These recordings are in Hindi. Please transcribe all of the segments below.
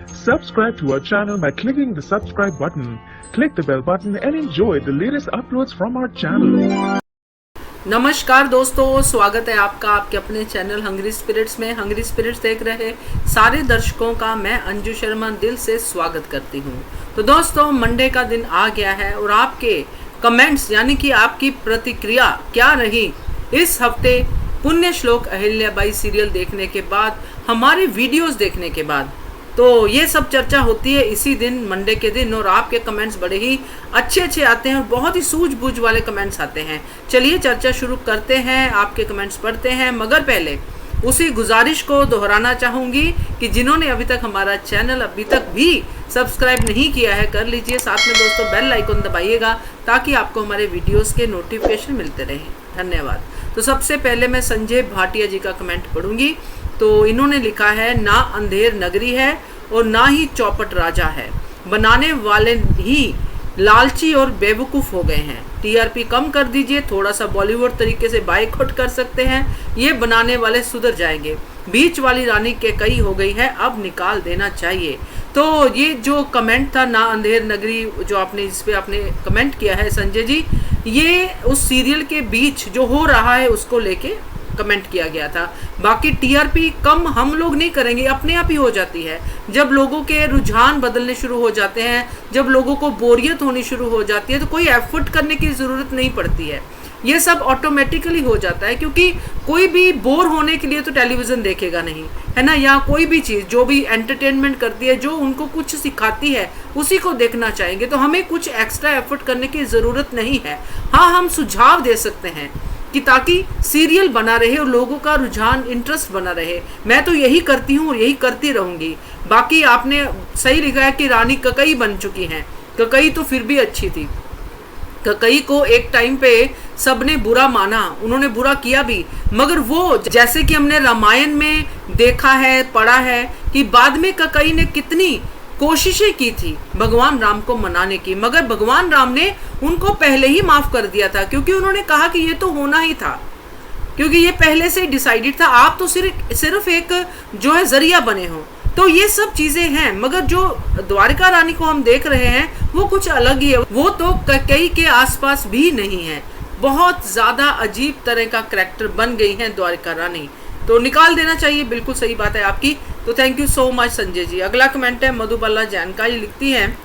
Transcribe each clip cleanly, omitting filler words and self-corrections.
Subscribe to our channel by clicking the subscribe button. Click the bell button and enjoy the latest uploads from our channel. नमस्कार दोस्तों, स्वागत है आपका आपके अपने चैनल हंग्री स्पिरिट्स में। हंग्री स्पिरिट्स देख रहे सारे दर्शकों का मैं अंजू शर्मा दिल से स्वागत करती हूं। तो दोस्तों, मंडे का दिन आ गया है और आपके कमेंट्स यानी कि आपकी प्रतिक्रिया क्या रही इस हफ्ते पुण्य श्लोक अहिल्याबाई सीरियल देखने के बाद, हमारे वीडियोस देखने के बाद। तो ये सब चर्चा होती है इसी दिन, मंडे के दिन, और आपके कमेंट्स बड़े ही अच्छे आते हैं और बहुत ही सूझबूझ वाले कमेंट्स आते हैं। चलिए चर्चा शुरू करते हैं, आपके कमेंट्स पढ़ते हैं। मगर पहले उसी गुजारिश को दोहराना चाहूँगी कि जिन्होंने अभी तक हमारा चैनल अभी तक भी सब्सक्राइब नहीं किया है, कर लीजिए। साथ में दोस्तों बेल आइकन दबाइएगा ताकि आपको हमारे वीडियोस के नोटिफिकेशन मिलते रहें। धन्यवाद। तो सबसे पहले मैं संजय भाटिया जी का कमेंट पढ़ूंगी। तो इन्होंने लिखा है, ना अंधेर नगरी है और ना ही चौपट राजा है, बनाने वाले ही लालची और बेवकूफ़ हो गए हैं। टीआरपी कम कर दीजिए, थोड़ा सा बॉलीवुड तरीके से बाइकआउट कर सकते हैं, ये बनाने वाले सुधर जाएंगे। बीच वाली रानी के कई हो गई है, अब निकाल देना चाहिए। तो ये जो कमेंट था, ना अंधेर नगरी, जो आपने इस पे आपने कमेंट किया है संजय जी, ये उस सीरियल के बीच जो हो रहा है उसको लेके कमेंट किया गया था। बाकी टीआरपी कम हम लोग नहीं करेंगे, अपने आप ही हो जाती है। जब लोगों के रुझान बदलने शुरू हो जाते हैं, जब लोगों को बोरियत होनी शुरू हो जाती है, तो कोई एफर्ट करने की ज़रूरत नहीं पड़ती है, ये सब ऑटोमेटिकली हो जाता है। क्योंकि कोई भी बोर होने के लिए तो टेलीविज़न देखेगा नहीं, है ना, या कोई भी चीज़ जो भी एंटरटेनमेंट करती है, जो उनको कुछ सिखाती है, उसी को देखना चाहेंगे। तो हमें कुछ एक्स्ट्रा एफर्ट करने की ज़रूरत नहीं है। हाँ, हम सुझाव दे सकते हैं कि ताकि सीरियल बना रहे और लोगों का रुझान, इंटरेस्ट बना रहे। मैं तो यही करती हूँ और यही करती रहूँगी। बाकी आपने सही लिखा है कि रानी ककई बन चुकी हैं। ककई तो फिर भी अच्छी थी। ककई को एक टाइम पे सबने बुरा माना, उन्होंने बुरा किया भी, मगर वो जैसे कि हमने रामायण में देखा है, पढ़ा है कि बाद में ककई ने कितनी कोशिशें की थी भगवान राम को मनाने की, मगर भगवान राम ने उनको पहले ही माफ कर दिया था। क्योंकि उन्होंने कहा कि ये तो होना ही था, क्योंकि ये पहले से डिसाइडेड था, आप तो सिर्फ एक जो है जरिया बने हो। तो ये सब चीजें हैं, मगर जो द्वारिका रानी को हम देख रहे हैं वो कुछ अलग ही है। वो तो ककई के आसपास भी नहीं है, बहुत ज्यादा अजीब तरह का करैक्टर बन गई है द्वारिका रानी। तो निकाल देना चाहिए, बिल्कुल सही बात है आपकी। तो thank you so much Sanjay ji. अगला कमेंट है मधुबाला जैन का। ये लिखती हैं,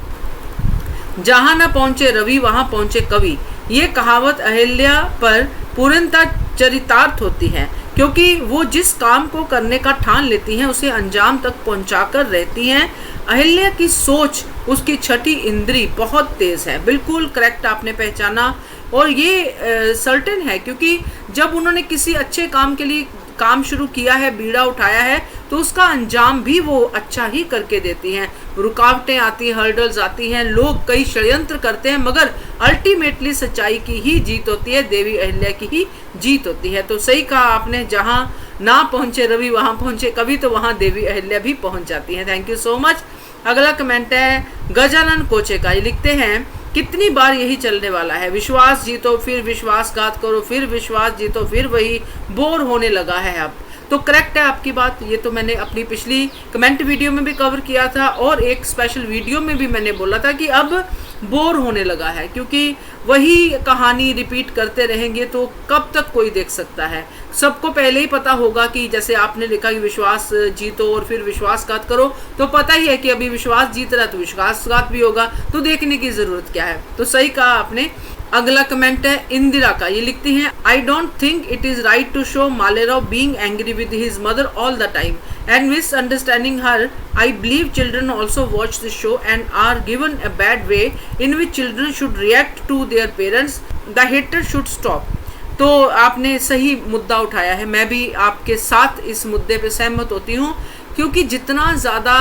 जहां ना पहुंचे रवि वहां पहुंचे कवि। ये कहावत अहिल्या पर पूर्णतः चरितार्थ होती है, क्योंकि वो जिस काम को करने का ठान लेती हैं उसे अंजाम तक पहुंचाकर रहती हैं। अहिल्या की सोच, उसकी छठी इंद्री बहुत तेज है। बिल्कुल करेक्ट आपने पहचाना, और ये सर्टेन है, क्योंकि जब उन्होंने किसी अच्छे काम के लिए काम शुरू किया है, बीड़ा उठाया है, तो उसका अंजाम भी वो अच्छा ही करके देती हैं। रुकावटें आती हैं, हर्डल्स आती हैं, लोग कई षड्यंत्र करते हैं, मगर अल्टीमेटली सच्चाई की ही जीत होती है, देवी अहिल्या की ही जीत होती है। तो सही कहा आपने, जहां ना पहुंचे रवि वहां पहुंचे कवि, तो वहां देवी अहिल्या भी पहुंच जाती हैं। Thank you so much. अगला कमेंट है गजानन कोचे का। ये लिखते हैं, कितनी बार यही चलने वाला है, विश्वास जीतो फिर विश्वासघात करो, फिर विश्वास जीतो फिर वही, बोर होने लगा है अब। तो करेक्ट है आपकी बात, ये तो मैंने अपनी पिछली कमेंट वीडियो में भी कवर किया था, और एक स्पेशल वीडियो में भी मैंने बोला था कि अब बोर होने लगा है, क्योंकि वही कहानी रिपीट करते रहेंगे तो कब तक कोई देख सकता है। सबको पहले ही पता होगा कि जैसे आपने लिखा कि विश्वास जीतो और फिर विश्वासघात करो, तो पता ही है कि अभी विश्वास जीत रहा है तो विश्वासघात भी होगा, तो देखने की जरूरत क्या है। तो सही कहा आपने। अगला कमेंट है इंदिरा का। ये लिखती हैं, I don't think it is right to show Malerao being angry with his mother all the time and misunderstanding her. I believe children also watch this show and are given a bad way in which children should react to their parents. The hatred should stop. तो आपने सही मुद्दा उठाया है, मैं भी आपके साथ इस मुद्दे पे सहमत होती हूँ, क्योंकि जितना ज़्यादा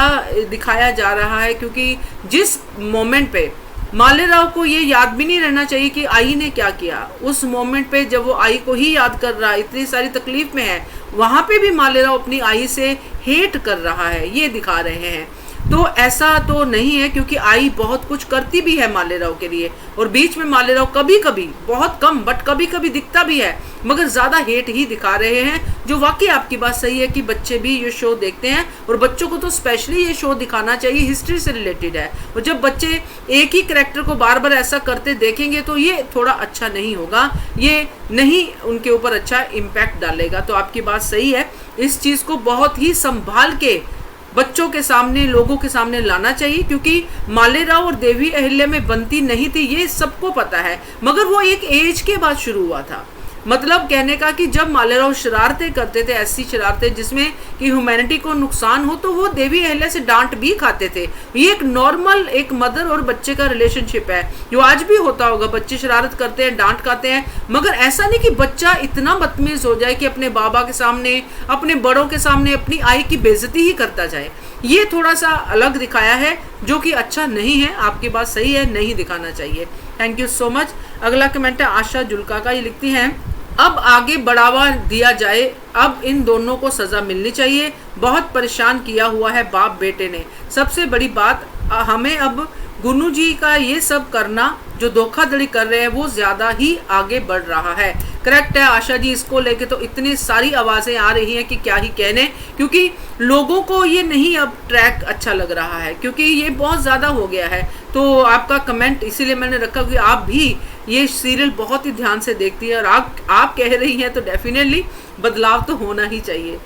दिखाया जा रहा है, क्योंकि जिस मोमेंट पे मालेराव को ये याद भी नहीं रहना चाहिए कि आई ने क्या किया, उस मोमेंट पे जब वो आई को ही याद कर रहा है, इतनी सारी तकलीफ में है, वहाँ पे भी मालेराव अपनी आई से हेट कर रहा है, ये दिखा रहे हैं। तो ऐसा तो नहीं है, क्योंकि आई बहुत कुछ करती भी है मालेराव के लिए, और बीच में मालेराव कभी कभी, बहुत कम बट कभी कभी दिखता भी है, मगर ज्यादा हेट ही दिखा रहे हैं, जो वाकई आपकी बात सही है कि बच्चे भी ये शो देखते हैं, और बच्चों को तो स्पेशली ये शो दिखाना चाहिए, हिस्ट्री से रिलेटेड है, और जब बच्चे एक ही कैरेक्टर को बार बार ऐसा करते देखेंगे तो ये थोड़ा अच्छा नहीं होगा, ये नहीं उनके ऊपर अच्छा इम्पैक्ट डालेगा। तो आपकी बात सही है, इस चीज को बहुत ही संभाल के बच्चों के सामने, लोगों के सामने लाना चाहिए, क्योंकि मालेराव और देवी अहिल्या में बनती नहीं थी, ये सबको पता है, मगर वो एक एज के बाद शुरू हुआ था। मतलब कहने का कि जब मालेराव शरारतें करते थे, ऐसी शरारतें जिसमें कि ह्यूमैनिटी को नुकसान हो, तो वो देवी अहिल्या से डांट भी खाते थे। ये एक नॉर्मल, एक मदर और बच्चे का रिलेशनशिप है, जो आज भी होता होगा। बच्चे शरारत करते हैं, डांट खाते हैं, मगर ऐसा नहीं कि बच्चा इतना बदतमीज हो जाए कि अपने बाबा के सामने, अपने बड़ों के सामने अपनी आई की बेइज्जती ही करता जाए। ये थोड़ा सा अलग दिखाया है, जो कि अच्छा नहीं है। आपकी बात सही है, नहीं दिखाना चाहिए। Thank you so much. अगला कमेंट है आशा जुल्का का, ये लिखती हैं, अब आगे बढ़ावा दिया जाए, अब इन दोनों को सजा मिलनी चाहिए, बहुत परेशान किया हुआ है बाप बेटे ने। सबसे बड़ी बात, हमें अब गुन्नू जी का ये सब करना, जो धोखाधड़ी कर रहे हैं, वो ज्यादा ही आगे बढ़ रहा है। करेक्ट है आशा जी, इसको लेके तो इतनी सारी आवाजें आ रही हैं कि क्या ही कहने, क्योंकि लोगों को ये नहीं अब ट्रैक अच्छा लग रहा है, क्योंकि ये बहुत ज्यादा हो गया है। तो आपका कमेंट इसीलिए मैंने रखा कि आप भी ये सीरियल बहुत ही ध्यान से देखती है, और आप कह रही हैं तो डेफिनेटली बदलाव तो होना ही चाहिए।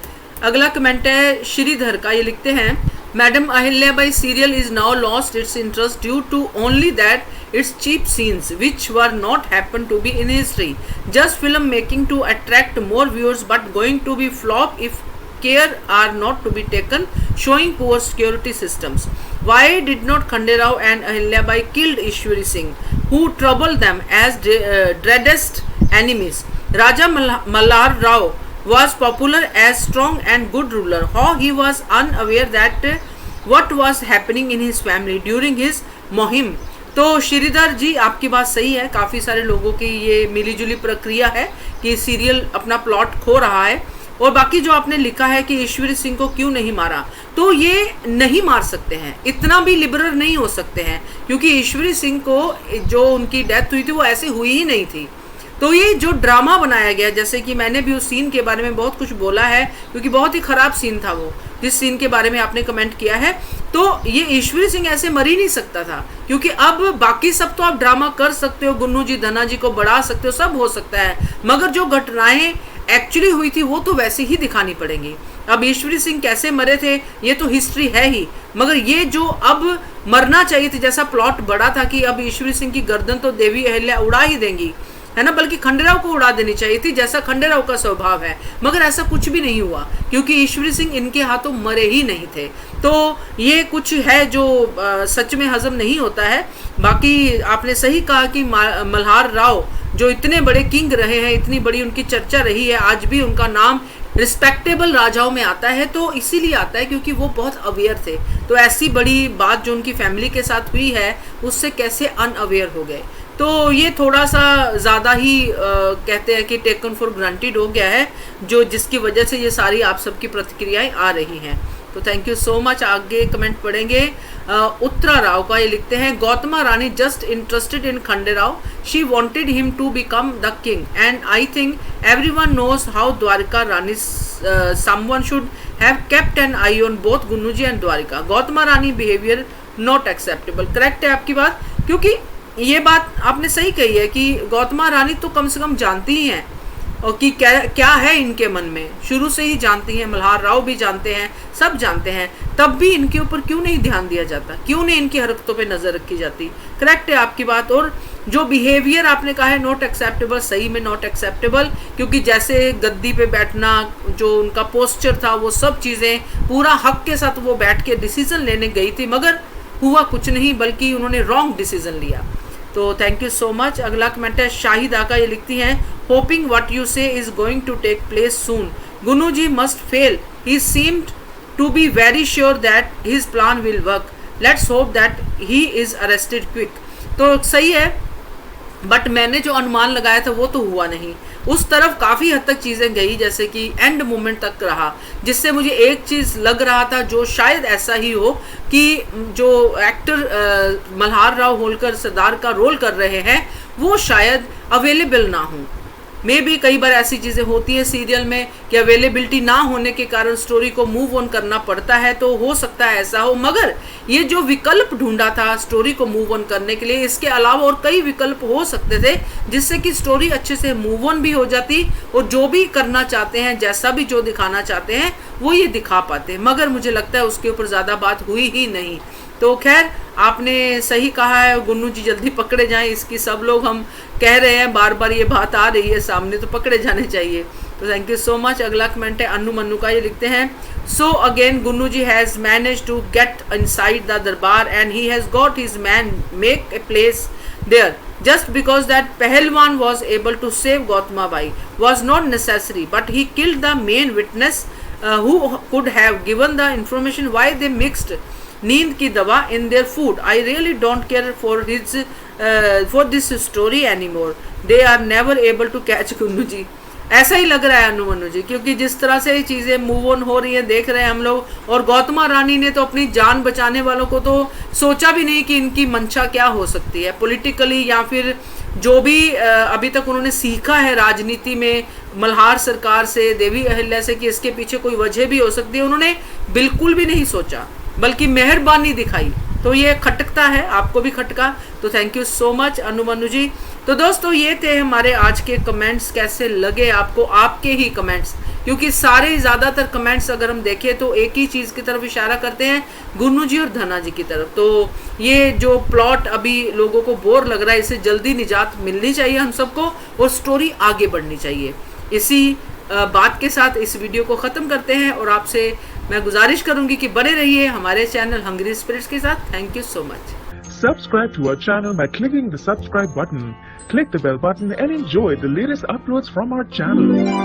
अगला कमेंट है श्रीधर का, ये लिखते हैं, madam Ahilyabai serial is now lost its interest due to only that its cheap scenes which were not happen to be in history. Just film making to attract more viewers but going to be flop if care are not to be taken, showing poor security systems. Why did not Khande Rao and Ahilyabai killed Ishwari Singh, who troubled them as dreadest enemies? Raja Malhar Rao was popular as strong and good ruler. How he was unaware that what was happening in his family during his मुहिम। तो श्रीधर जी आपकी बात सही है, काफ़ी सारे लोगों की ये मिलीजुली प्रक्रिया है कि सीरियल अपना प्लॉट खो रहा है। और बाकी जो आपने लिखा है कि ईश्वरी सिंह को क्यों नहीं मारा, तो ये नहीं मार सकते हैं, इतना भी लिबरल नहीं हो सकते हैं, क्योंकि ईश्वरी सिंह को जो उनकी डेथ हुई थी वो ऐसी हुई ही नहीं थी। तो ये जो ड्रामा बनाया गया, जैसे कि मैंने भी उस सीन के बारे में बहुत कुछ बोला है, क्योंकि बहुत ही खराब सीन था वो, जिस सीन के बारे में आपने कमेंट किया है। तो ये ईश्वरी सिंह ऐसे मर ही नहीं सकता था, क्योंकि अब बाकी सब तो आप ड्रामा कर सकते हो, गुन्नू जी धना जी को बढ़ा सकते हो, सब हो सकता है, मगर जो घटनाएं एक्चुअली हुई थी वो तो वैसे ही दिखानी पड़ेंगी। अब ईश्वरी सिंह कैसे मरे थे ये तो हिस्ट्री है ही, मगर ये जो अब मरना चाहिए थी, जैसा प्लॉट बड़ा था कि अब ईश्वरी सिंह की गर्दन तो देवी अहिल्या उड़ा ही देंगी, है ना, बल्कि खंडेराव को उड़ा देनी चाहिए थी, जैसा खंडेराव का स्वभाव है, मगर ऐसा कुछ भी नहीं हुआ, क्योंकि ईश्वरी सिंह इनके हाथों मरे ही नहीं थे। तो ये कुछ है जो सच में हजम नहीं होता है। बाकी आपने सही कहा कि मल्हार राव जो इतने बड़े किंग रहे हैं, इतनी बड़ी उनकी चर्चा रही है, आज भी उनका नाम रिस्पेक्टेबल राजाओं में आता है, तो इसीलिए आता है क्योंकि वो बहुत अवेयर थे। तो ऐसी बड़ी बात जो उनकी फैमिली के साथ हुई है, उससे कैसे अनअवेयर हो गए, तो ये थोड़ा सा ज़्यादा ही कहते हैं कि टेकन फॉर ग्रांटेड हो गया है, जो जिसकी वजह से ये सारी आप सबकी प्रतिक्रियाएं आ रही हैं। तो थैंक यू सो मच। आगे कमेंट पढ़ेंगे उत्तरा राव का, ये लिखते हैं, गौतमा रानी just interested in Khande Rao, she wanted him to become the king and I think everyone knows how Dwarika Rani someone should have kept an eye on both Gunnu ji and Dwarika. Gautama Rani behaviour not acceptable. Correct है आपकी बात, क्योंकि ये बात आपने सही कही है कि गौतमा रानी तो कम से कम जानती ही हैं और कि क्या है इनके मन में, शुरू से ही जानती हैं, मल्हार राव भी जानते हैं, सब जानते हैं, तब भी इनके ऊपर क्यों नहीं ध्यान दिया जाता, क्यों नहीं इनकी हरकतों पे नजर रखी जाती। करेक्ट है आपकी बात। और जो बिहेवियर आपने कहा है नॉट एक्सेप्टेबल, सही में नॉट एक्सेप्टेबल, क्योंकि जैसे गद्दी पे बैठना, जो उनका पोस्चर था, वो सब चीज़ें पूरा हक के साथ वो बैठ के डिसीजन लेने गई थी, मगर हुआ कुछ नहीं, बल्कि उन्होंने रॉन्ग डिसीजन लिया। तो थैंक यू सो मच। अगला कमेंट है शाहिदा का, ये लिखती हैं, hoping what you say is going to take place soon, Gunnu ji must fail, he seemed to be very sure that his plan will work, let's hope that he is arrested quick. तो सही है, बट मैंने जो अनुमान लगाया था वो तो हुआ नहीं। उस तरफ काफ़ी हद तक चीज़ें गई, जैसे कि एंड मोमेंट तक रहा, जिससे मुझे एक चीज़ लग रहा था जो शायद ऐसा ही हो कि जो एक्टर मल्हार राव होलकर सरदार का रोल कर रहे हैं वो शायद अवेलेबल ना हो। मे भी कई बार ऐसी चीज़ें होती हैं सीरियल में कि अवेलेबिलिटी ना होने के कारण स्टोरी को मूव ऑन करना पड़ता है, तो हो सकता है ऐसा हो। मगर ये जो विकल्प ढूंढा था स्टोरी को मूव ऑन करने के लिए, इसके अलावा और कई विकल्प हो सकते थे जिससे कि स्टोरी अच्छे से मूव ऑन भी हो जाती और जो भी करना चाहते हैं, जैसा भी जो दिखाना चाहते हैं वो ये दिखा पाते। मगर मुझे लगता है उसके ऊपर ज़्यादा बात हुई ही नहीं। तो खैर, आपने सही कहा है, गुन्नू जी जल्दी पकड़े जाएं, इसकी सब लोग हम कह रहे हैं, बार बार ये बात आ रही है सामने, तो पकड़े जाने चाहिए। तो थैंक यू सो मच। अगला कमेंट है अन्नू मन्नू का, ये लिखते हैं, so again Gunnu ji has manage to get inside the darbar and he has got his man make a place there just because that Pahalwan was able to save Gautama Bai was not necessary, but he killed the main witness who could have given the information why they mixed नींद की दवा in their food. I really don't care for this story anymore. They are never able to catch Gunnu जी। ऐसा ही लग रहा है अनु मनु जी, क्योंकि जिस तरह से चीज़ें मूव ऑन हो रही हैं देख रहे हैं हम लोग, और गौतमा रानी ने तो अपनी जान बचाने वालों को तो सोचा भी नहीं कि इनकी मंशा क्या हो सकती है पॉलिटिकली, या फिर जो भी अभी तक उन्होंने सीखा है राजनीति में मल्हार सरकार से, देवी अहिल्या से, कि इसके पीछे कोई वजह भी हो सकती है, उन्होंने बिल्कुल भी नहीं सोचा, बल्कि मेहरबानी दिखाई। तो ये खटकता है, आपको भी खटका। तो थैंक यू सो मच अनु मनु जी। तो दोस्तों ये थे हमारे आज के कमेंट्स। कैसे लगे आपको आपके ही कमेंट्स, क्योंकि सारे ज़्यादातर कमेंट्स अगर हम देखें तो एक ही चीज़ की तरफ इशारा करते हैं, गुन्नू जी और धना जी की तरफ। तो ये जो प्लॉट अभी लोगों को बोर लग रहा है, इससे जल्दी निजात मिलनी चाहिए हम सबको, और स्टोरी आगे बढ़नी चाहिए। इसी बात के साथ इस वीडियो को ख़त्म करते हैं, और आपसे मैं गुजारिश करूंगी कि बने रहिए हमारे चैनल हंग्री स्पिरिट्स के साथ। Thank you so much. Subscribe to our channel by clicking the subscribe button. Click the bell button and enjoy the latest uploads from our channel.